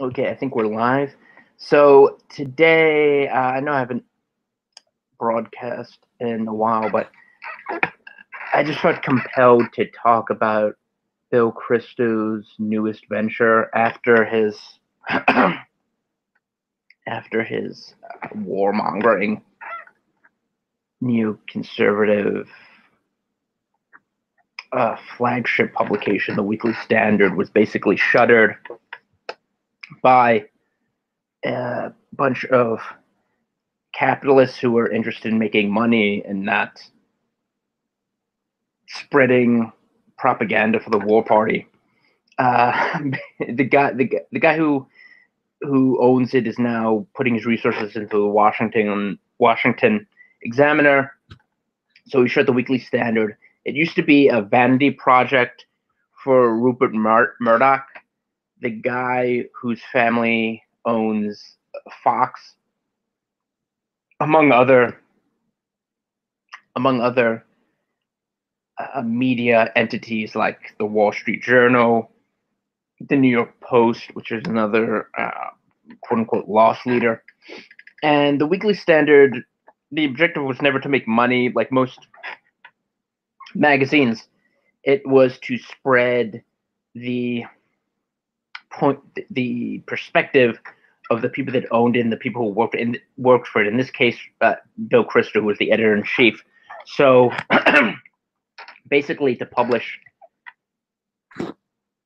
Okay, I think we're live. So today, I know I haven't broadcast in a while, but I just felt compelled to talk about Bill Kristol's newest venture after his warmongering neoconservative flagship publication, the Weekly Standard, was basically shuttered by a bunch of capitalists who were interested in making money and not spreading propaganda for the war party. Uh, the guy who owns it is now putting his resources into the Washington Examiner. So he shut the Weekly Standard. It used to be a vanity project for Rupert Murdoch, the guy whose family owns Fox, among other media entities like the Wall Street Journal, the New York Post, which is another quote unquote loss leader. And the Weekly Standard, the objective was never to make money like most magazines. It was to spread the the perspective of the people that owned it and the people who worked for it. In this case, Bill Kristol was the editor in chief. So basically, to publish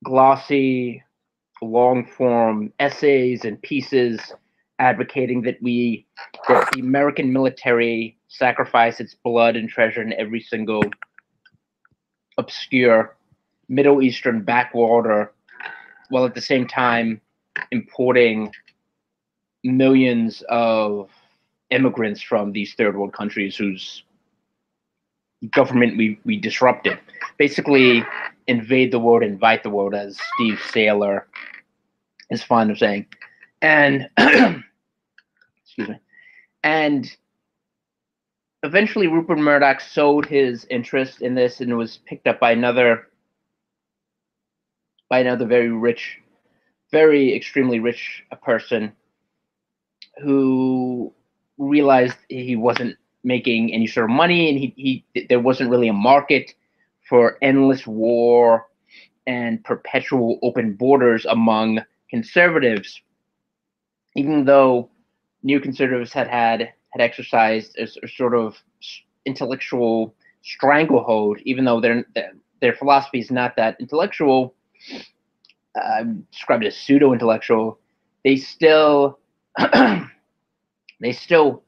glossy, long form essays and pieces advocating that the American military sacrifice its blood and treasure in every single obscure Middle Eastern backwater, while at the same time importing millions of immigrants from these third world countries whose government we disrupted. Basically, invade the world, invite the world, as Steve Saylor is fond of saying. And excuse me. And eventually, Rupert Murdoch sold his interest in this, and it was picked up by another very rich, very extremely rich person who realized he wasn't making any sort of money, and he there wasn't really a market for endless war and perpetual open borders among conservatives, even though neoconservatives had exercised a sort of intellectual stranglehold, even though their philosophy is not that intellectual, described as pseudo intellectual. They still they still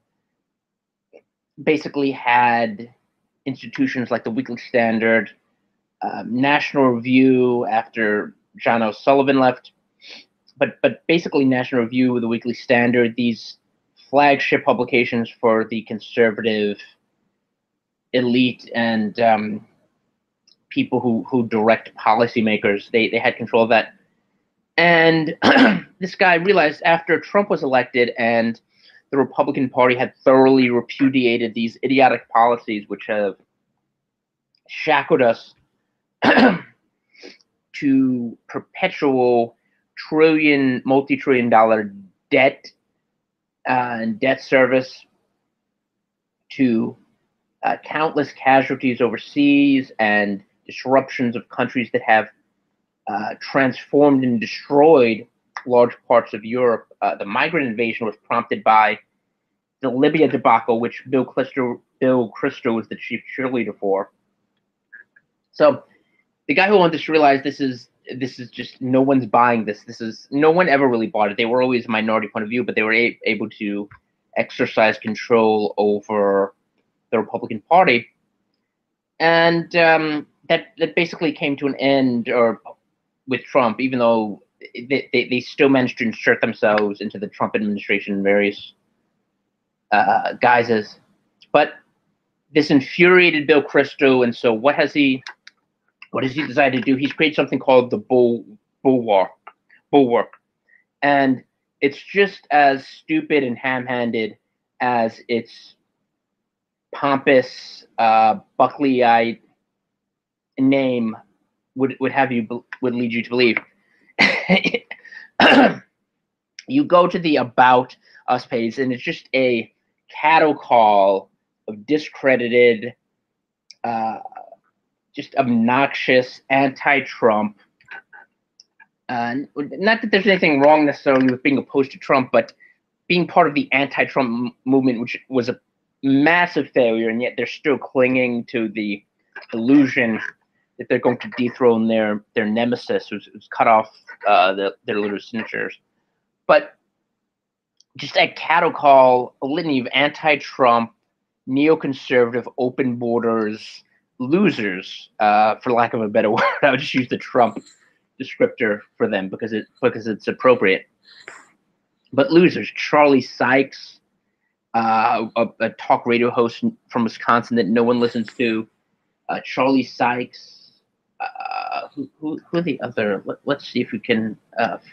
basically had institutions like the Weekly Standard, National Review after John O'Sullivan left, but basically National Review, the Weekly Standard, these flagship publications for the conservative elite and people who direct policymakers. They had control of that. And this guy realized after Trump was elected and the Republican Party had thoroughly repudiated these idiotic policies which have shackled us to perpetual multi-trillion dollar debt and debt service, to countless casualties overseas and disruptions of countries that have transformed and destroyed large parts of Europe. The migrant invasion was prompted by the Libya debacle, which Bill Kristol was the chief cheerleader for. So the guy who owned this realized this is just, no one's buying this. No one ever really bought it. They were always a minority point of view, but they were able to exercise control over the Republican Party, and that basically came to an end, or with Trump, even though they still managed to insert themselves into the Trump administration in various guises. But this infuriated Bill Kristol, and so what has he decided to do? He's created something called the Bulwark, and it's just as stupid and ham-handed as its pompous Buckleyite name would lead you to believe. You go to the About Us page, and it's just a cattle call of discredited, just obnoxious anti-Trump. Not that there's anything wrong necessarily with being opposed to Trump, but being part of the anti-Trump movement, which was a massive failure, and yet they're still clinging to the illusion that they're going to dethrone their nemesis, who's cut off their little signatures. But just a cattle call, a litany of anti-Trump, neoconservative, open borders losers, for lack of a better word. I would just use the Trump descriptor for them because it's appropriate. But losers, Charlie Sykes, a talk radio host from Wisconsin that no one listens to. Charlie Sykes. Who are the other? Let's see if we can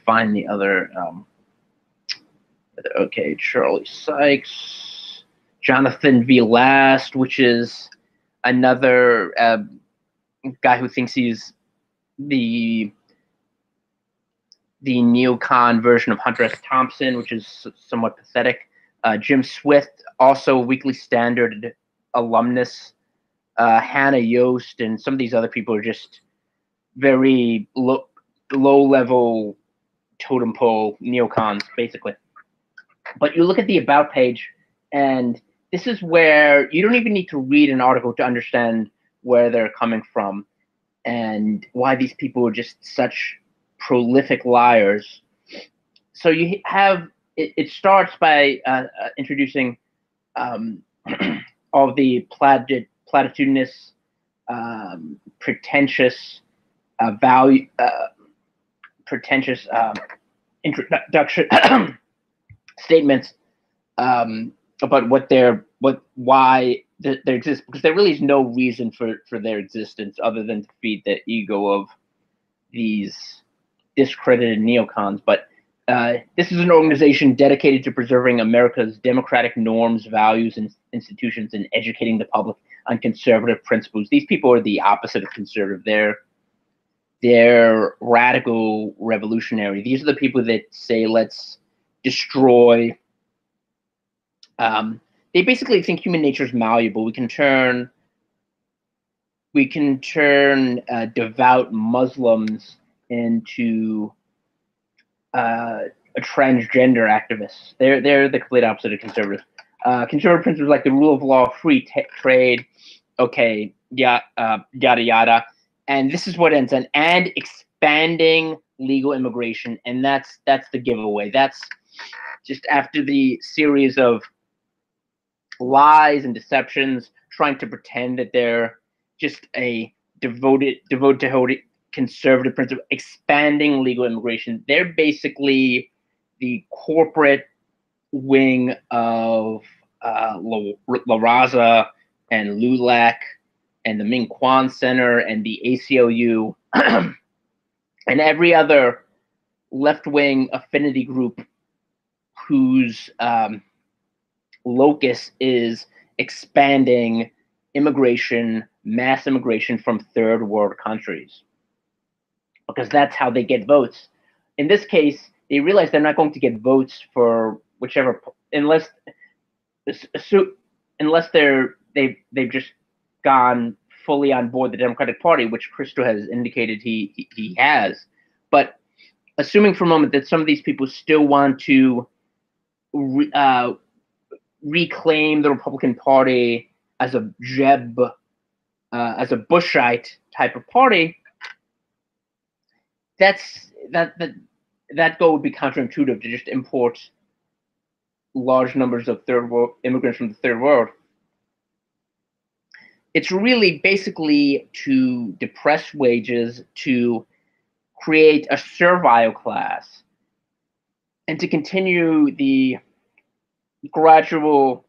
find the other. Okay, Charlie Sykes, Jonathan V. Last, which is another guy who thinks he's the neocon version of Hunter S. Thompson, which is somewhat pathetic. Jim Swift, also Weekly Standard alumnus. Hannah Yost, and some of these other people are just very low-level totem pole neocons, basically. But you look at the About page, and this is where you don't even need to read an article to understand where they're coming from and why these people are just such prolific liars. So you have, it starts by introducing all the platitudinous, pretentious pretentious introduction statements about why there exists, because there really is no reason for their existence other than to feed the ego of these discredited neocons. But this is an organization dedicated to preserving America's democratic norms, values, and institutions, and educating the public on conservative principles. These people are the opposite of conservative. They're radical revolutionary. These are the people that say, let's destroy. They basically think human nature is malleable. We can turn devout Muslims into a transgender activists. They're the complete opposite of conservative. Conservative principles like the rule of law, free trade, okay, yada yada, and this is what ends on and expanding legal immigration, and that's the giveaway. That's just after the series of lies and deceptions, trying to pretend that they're just a devoted conservative principle, expanding legal immigration. They're basically the corporate wing of La Raza and LULAC and the Ming Kwan Center and the ACLU and every other left-wing affinity group whose locus is expanding immigration, mass immigration from third world countries, because that's how they get votes. In this case, they realize they're not going to get votes for whichever, unless they've just gone fully on board the Democratic Party, which Kristol has indicated he has. But assuming for a moment that some of these people still want to reclaim the Republican Party as a Jeb, as a Bushite type of party, that goal would be counterintuitive, to just import large numbers of third world immigrants from the third world. It's really basically to depress wages, to create a servile class, and to continue the gradual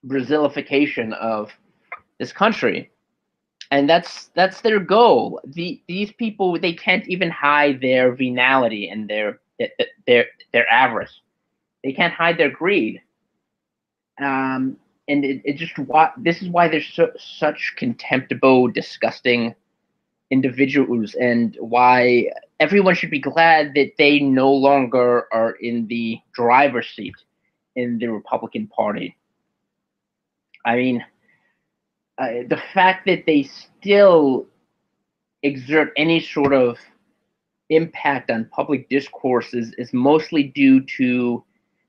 Brazilification of this country. And that's their goal. These people, they can't even hide their venality and their avarice. They can't hide their greed. And this is why they're such contemptible, disgusting individuals, and why everyone should be glad that they no longer are in the driver's seat in the Republican Party. I mean, the fact that they still exert any sort of impact on public discourse is mostly due to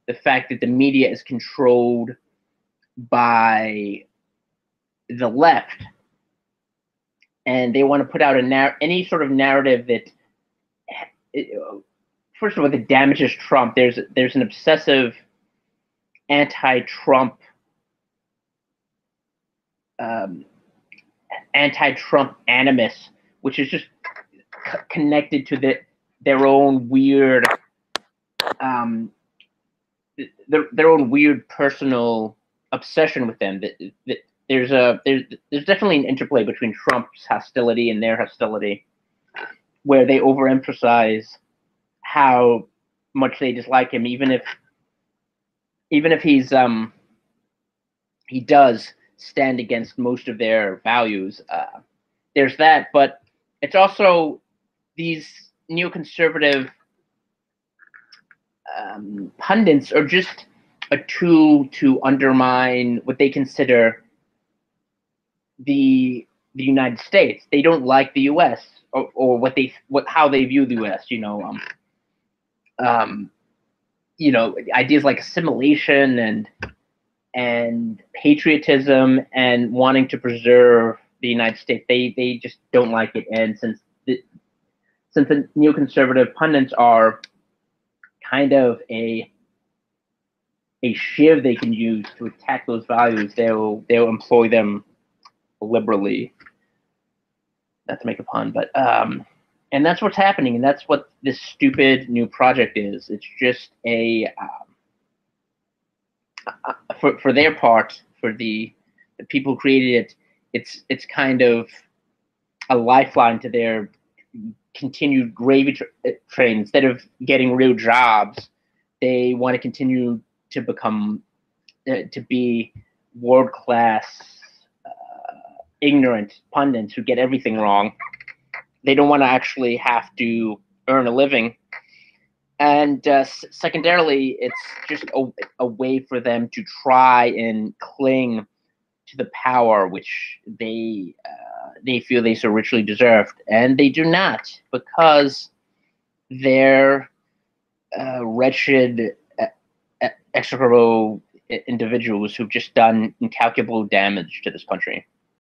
the fact that the media is controlled by the left, and they want to put out any sort of narrative that, first of all, that damages Trump. There's an obsessive anti-Trump animus, which is just connected to their own weird their own weird personal obsession with them. That there's definitely an interplay between Trump's hostility and their hostility, where they overemphasize how much they dislike him, even if he does stand against most of their values. There's that, but it's also these neoconservative pundits are just a tool to undermine what they consider the United States. They don't like the U.S. or how they view the U.S. Ideas like assimilation and patriotism and wanting to preserve the United States. They just don't like it, and since the neoconservative pundits are kind of a shiv they can use to attack those values, they'll employ them liberally. Not to make a pun, but and that's what's happening, and that's what this stupid new project is. It's just for their part, for the people who created it, it's kind of a lifeline to their continued gravy train. Instead of getting real jobs, they want to continue to become to be world-class ignorant pundits who get everything wrong. They don't want to actually have to earn a living. And secondarily, it's just a way for them to try and cling to the power which they feel they so richly deserved, and they do not, because they're wretched, execrable individuals who've just done incalculable damage to this country.